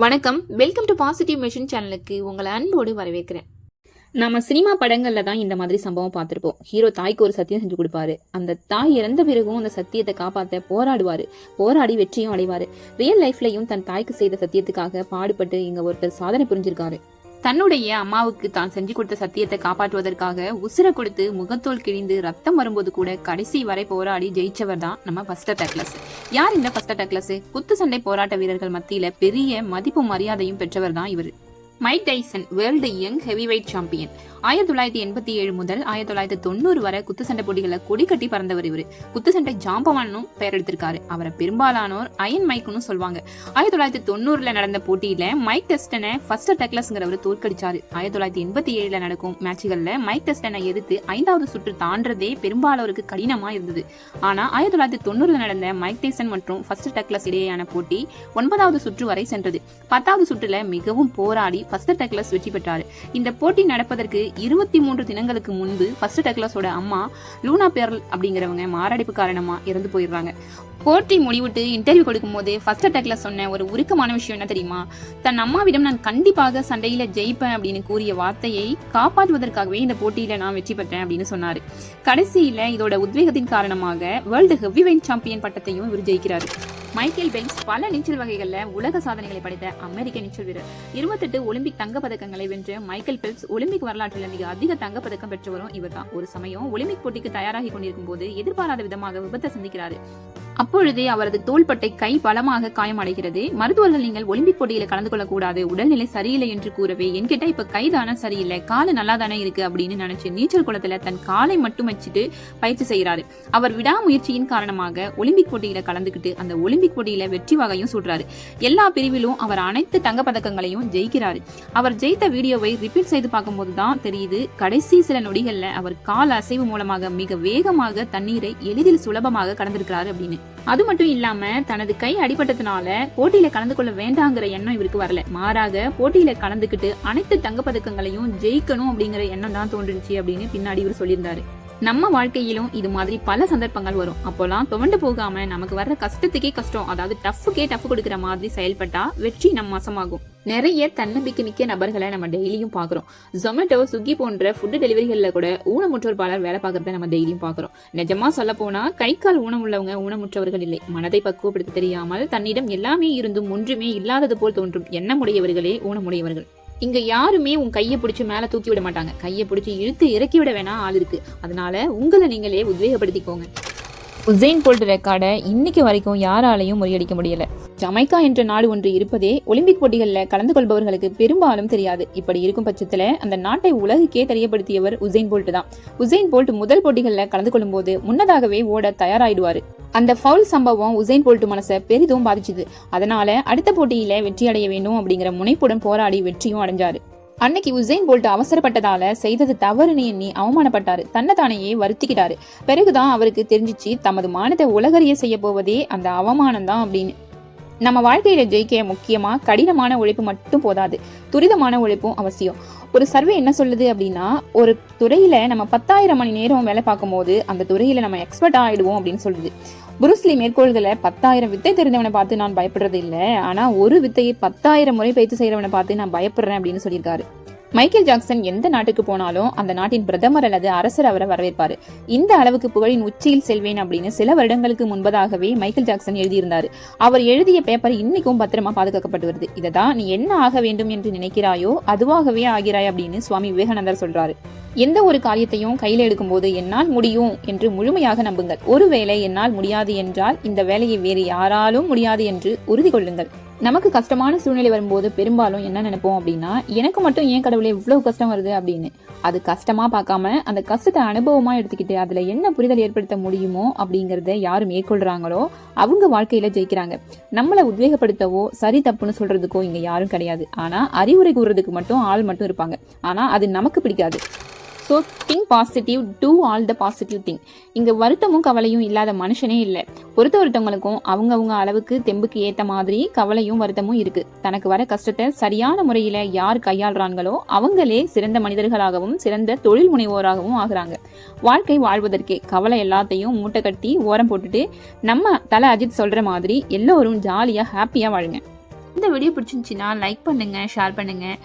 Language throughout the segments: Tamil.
வணக்கம், வெல்கம் டு பாசிட்டிவ் மிஷன் சேனலுக்கு உங்களை அன்போடு வரவேற்கிறேன். நம்ம சினிமா படங்கள்ல தான் இந்த மாதிரி சம்பவம் பார்த்திருப்போம். ஹீரோ தாய்க்கு ஒரு சத்தியம் செஞ்சு கொடுப்பாரு. அந்த தாய் இறந்த பிறகும் அந்த சத்தியத்தை காப்பாற்ற போராடுவாரு. போராடி வெற்றியும் அடைவாரு. ரியல் லைஃப்லயும் தன் தாய்க்கு செய்த சத்தியத்துக்காக பாடுபட்டு இங்க ஒருத்தர் சாதனை புரிஞ்சிருக்காரு. தன்னுடைய அம்மாவுக்கு தான் செஞ்சு கொடுத்த சத்தியத்தை காப்பாற்றுவதற்காக உசிர கொடுத்து முகத்தோல் கிழிந்து ரத்தம் வரும்போது கூட கடைசி வரை போராடி ஜெயிச்சவர் தான் நம்ம ஃபர்ஸ்ட் டக்ளஸ். யார் இந்த ஃபர்ஸ்ட் டக்ளஸ்? குத்து சண்டை போராட்ட வீரர்கள் மத்தியில பெரிய மதிப்பு மரியாதையும் பெற்றவர் தான் இவர். Mike Tyson world young heavyweight champion. 1987 முதல் 1990 வரை குத்துச்சண்டை போட்டிகளை கொடி கட்டி பறந்தவர் இவரு. குத்துச்சண்டை ஜாம்பவானும் பெயர் எடுத்திருக்காரு. அவரை பெரும்பாலானோர் அயன் மைக்னு சொல்வாங்க. 1990 நடந்த போட்டியில மைக் டெஸ்டனை ஃபர்ஸ்ட் டக்ளஸ்ங்கிறவர் தோற்கடிச்சாரு. 1987 நடக்கும் மேட்சுகள்ல மைக் டெஸ்டனை எதிர்த்து 5வது சுற்று தாண்டதே பெரும்பாலோருக்கு கடினமா இருந்தது. ஆனா 1990 நடந்த மைக் டைசன் மற்றும் ஃபர்ஸ்ட் டக்ளஸ் இடையேயான போட்டி 9வது சுற்று வரை சென்றது. 10வது சுற்றுல மிகவும் போராடி ஃபர்ஸ்ட் டக்ளஸ் வெற்றி பெற்றாரு. இந்த போட்டி நடப்பதற்கு 23 தினங்களுக்கு முன்பு ஃபர்ஸ்ட் டக்ளஸோட அம்மா லூனா பெர்ல் அப்படிங்கிறவங்க மாரடைப்பு காரணமா இறந்து போயிடுறாங்க. போட்டி முடிவிட்டு இன்டர்வியூ கொடுக்கும் போது ஃபர்ஸ்ட் டக்ளஸ் சொன்ன ஒரு உருக்கமான விஷயம் என்ன தெரியுமா? தன் அம்மாவிடம் நான் கண்டிப்பாக சண்டையில ஜெயிப்பேன் அப்படின்னு கூறிய வார்த்தையை காப்பாற்றுவதற்காகவே இந்த போட்டியில நான் வெற்றி பெற்றேன் அப்படின்னு சொன்னாரு. கடைசியில இதோட உத்வேகத்தின் காரணமாக வேர்ல்டு ஹெவிவெயிட் சாம்பியன் பட்டத்தையும் இவர் ஜெயிக்கிறாரு. மைக்கேல் பெல்ப்ஸ் பல நீச்சல் வகைகள்ல உலக சாதனைகளை படைத்த அமெரிக்க நீச்சல் வீரர். 28 ஒலிம்பிக் தங்க பதக்கங்களை வென்ற மைக்கேல் பெல்ப்ஸ் ஒலிம்பிக் வரலாற்றில் மிக அதிக தங்க பதக்கம் பெற்றவரும் இவர் தான். ஒரு சமயம் ஒலிம்பிக் போட்டிக்கு தயாராகி கொண்டிருக்கும் போது எதிர்பாராத விதமாக விபத்தை சந்திக்கிறாரு. அப்பொழுதே அவரது தோள்பட்டை கை பலமாக காயமடைகிறது. மருத்துவர்கள் நீங்கள் ஒலிம்பிக் போட்டியில கலந்து கொள்ள கூடாது, உடல்நிலை சரியில்லை என்று கூறவே என்கிட்ட இப்ப கைதான சரியில்லை, காலு நல்லா தானே இருக்கு அப்படின்னு நினைச்சு நீச்சல் குளத்துல தன் காலை மட்டும் வச்சுட்டு பயிற்சி செய்யறாரு. அவர் விடாமுயற்சியின் காரணமாக ஒலிம்பிக் போட்டியில கலந்துகிட்டு அந்த ஒலிம்பிக் போட்டியில வெற்றி வகையும் சூடுறாரு. எல்லா பிரிவிலும் அவர் அனைத்து தங்க பதக்கங்களையும் ஜெயிக்கிறாரு. அவர் ஜெயித்த வீடியோவை ரிப்பீட் செய்து பார்க்கும் போதுதான் தெரியுது, கடைசி சில நொடிகள்ல அவர் கால் அசைவு மூலமாக மிக வேகமாக தண்ணீரை எளிதில் சுலபமாக கடந்திருக்கிறாரு அப்படின்னு. அது மட்டும் இல்லாம தனது கை அடிபட்டதுனால போட்டியில கலந்து கொள்ள வேண்டாங்கிற எண்ணம் இவருக்கு வரல. மாறாக போட்டியில கலந்துக்கிட்டு அனைத்து தங்க பதக்கங்களையும் ஜெயிக்கணும் அப்படிங்கிற எண்ணம் தான் தோன்றுச்சு அப்படின்னு பின்னாடி இவர் சொல்லியிருந்தாரு. நம்ம வாழ்க்கையிலும் இது மாதிரி பல சந்தர்ப்பங்கள் வரும். அப்போலாம் துவண்டு போகாம நமக்கு வர்ற கஷ்டத்துக்கே கஷ்டம், அதாவது டஃப்புக்கே டஃப் கொடுக்கிற மாதிரி செயல்பட்டா வெற்றி நம்ம வசமாகும். நிறைய தன்னம்பிக்கை மிக்க நபர்களை நம்ம டெய்லியும் பாக்குறோம். ஜொமேட்டோ, ஸ்விக்கி போன்ற ஃபுட் டெலிவரிகள்ல கூட ஊனமுற்றோர் பலர் வேலை பார்க்கறத நம்ம டெய்லியும் பாக்குறோம். நிஜமா சொல்ல போனா கை கால் ஊனம் உள்ளவங்க ஊனமுற்றவர்கள் இல்லை. மனதை பக்குவப்படுத்த தெரியாமல் தன்னிடம் எல்லாமே இருந்தும் ஒன்றுமே இல்லாதது போல் தோன்றும் எண்ணமுடையவர்களே ஊனமுடையவர்கள். இங்க யாருமே உன் கையை பிடிச்சி மேல தூக்கி விட மாட்டாங்க. கையை பிடிச்சி இழுத்து இறக்கி விட வேணா ஆள் இருக்கு. அதனால உங்களை நீங்களே உத்வேகப்படுத்திக்கோங்க. உசைன் போல்ட் ரெக்கார்டை இன்னைக்கு வரைக்கும் யாராலையும் முறியடிக்க முடியல. ஜமைக்கா என்ற நாடு ஒன்று இருப்பதே ஒலிம்பிக் போட்டிகளில் கலந்து கொள்பவர்களுக்கு பெரும்பாலும் தெரியாது. இப்படி இருக்கும் பட்சத்துல அந்த நாட்டை உலகுக்கே தெரியப்படுத்தியவர் உசைன் போல்ட் தான். உசைன் போல்ட் முதல் போட்டிகளில் கலந்து கொள்ளும் போது முன்னதாகவே ஓட தயாராயிடுவாரு. அந்த ஃபவுல் சம்பவம் உசைன் போல்ட் மனசை பெரிதும் பாதிச்சுது. அதனால அடுத்த போட்டியில வெற்றி அடைய வேண்டும் அப்படிங்கிற முனைப்புடன் போராடி வெற்றியும் அடைஞ்சாரு. அன்னைக்கு உசைன் போல்ட் அவசரப்பட்டதால செய்தது தவறுன்னு எண்ணி அவமானப்பட்டாரு. தன்னைத்தானையே வருத்திக்கிட்டாரு. பிறகுதான் அவருக்கு தெரிஞ்சிச்சு தமது மானத்தை உலகறிய செய்ய போவதே அந்த அவமானம் தான் அப்படின்னு. நம்ம வாழ்க்கையில ஜெயிக்க முக்கியமா கடினமான உழைப்பு மட்டும் போதாது, துரிதமான உழைப்பும் அவசியம். ஒரு சர்வே என்ன சொல்லுது அப்படின்னா, ஒரு துறையில நம்ம 10,000 மணி நேரம் வேலை பார்க்கும் போது அந்த துறையில நம்ம எக்ஸ்பர்ட் ஆயிடுவோம் அப்படின்னு சொல்லுது. புரூஸ்லி மேற்கோள்களை 10,000 வித்தை தெரிந்தவனை பார்த்து நான் பயப்படுறது இல்லை, ஆனா ஒரு வித்தையை 10,000 முறை பயிற்சி செய்யறவனை பார்த்து நான் பயப்படுறேன் அப்படின்னு சொல்லியிருக்காரு. மைக்கேல் ஜாக்சன் எந்த நாட்டுக்கு போனாலும் அந்த நாட்டின் பிரதமர் அல்லது அரசர் அவரை வரவேற்பாரு. இந்த அளவுக்கு புகழின் உச்சியில் செல்வேன் அப்படின்னு சில வருடங்களுக்கு முன்பதாகவே மைக்கேல் ஜாக்சன் எழுதியிருந்தாரு. அவர் எழுதிய பேப்பர் இன்னைக்கும் பத்திரமா பாதுகாக்கப்பட்டு வருது. இததான் நீ என்ன ஆக வேண்டும் என்று நினைக்கிறாயோ அதுவாகவே ஆகிறாய் அப்படின்னு சுவாமி விவேகானந்தர் சொல்றாரு. எந்த ஒரு காரியத்தையும் கையில எடுக்கும் போது என்னால் முடியும் என்று முழுமையாக நம்புங்கள். ஒருவேளை என்னால் முடியாது என்றால் இந்த வேலையை வேறு யாராலும் முடியாது என்று உறுதி கொள்ளுங்கள். நமக்கு கஷ்டமான சூழ்நிலை வரும்போது பெரும்பாலும் என்ன நினைப்போம் அப்படின்னா, எனக்கு மட்டும் ஏன் கடவுளே இவ்வளவு கஷ்டம் வருது அப்படின்னு. அது கஷ்டமா பார்க்காம அந்த கஷ்டத்தை அனுபவமா எடுத்துக்கிட்டு அதுல என்ன புரிதல் ஏற்படுத்த முடியுமோ அப்படிங்கறத யாரு மேற்கொள்றாங்களோ அவங்க வாழ்க்கையில ஜெயிக்கிறாங்க. நம்மளை உத்வேகப்படுத்தவோ சரி தப்புன்னு சொல்றதுக்கோ இங்க யாரும் கிடையாது. ஆனா அறிவுரை கூறுறதுக்கு மட்டும் ஆள் மட்டும் இருப்பாங்க. ஆனா அது நமக்கு பிடிக்காது. So think positive, do all the positive thing. இங்க வருத்தமும் கவலையும் இல்லாத மனுஷனே இல்லை. ஒருத்தவங்களுக்கும் அவங்கவுங்க அளவுக்கு தெம்புக்கு ஏத்த மாதிரி கவலையும் வருத்தமும் இருக்கு. தனக்கு வர கஷ்டத்தை சரியான முறையில யார் கையாளுறாங்களோ அவங்களே சிறந்த மனிதர்களாகவும் சிறந்த தொழில் முனைவோராகவும் ஆகுறாங்க. வாழ்க்கை வாழ்வதற்கே கவலை எல்லாத்தையும் மூட்டை கட்டி ஓரம் போட்டுட்டு நம்ம தல அஜித் சொல்ற மாதிரி எல்லோரும் ஜாலியா ஹாப்பியா வாழுங்க. இந்த வீடியோ பிடிச்சிருந்துச்சின்னா லைக் பண்ணுங்கள், ஷேர் பண்ணுங்கள்.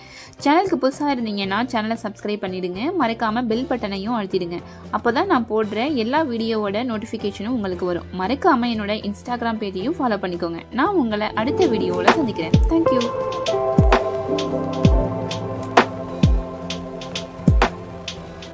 சேனலுக்கு புதுசாக இருந்தீங்கன்னா சேனலை சப்ஸ்கிரைப் பண்ணிவிடுங்க. மறக்காமல் பெல் பட்டனையும் அழுத்திடுங்க. அப்போ தான் நான் போடுற எல்லா வீடியோவோட நோட்டிஃபிகேஷனும் உங்களுக்கு வரும். மறக்காமல் என்னோட இன்ஸ்டாகிராம் பேஜையும் ஃபாலோ பண்ணிக்கோங்க. நான் உங்களை அடுத்த வீடியோவில் சந்திக்கிறேன். தேங்க்யூ.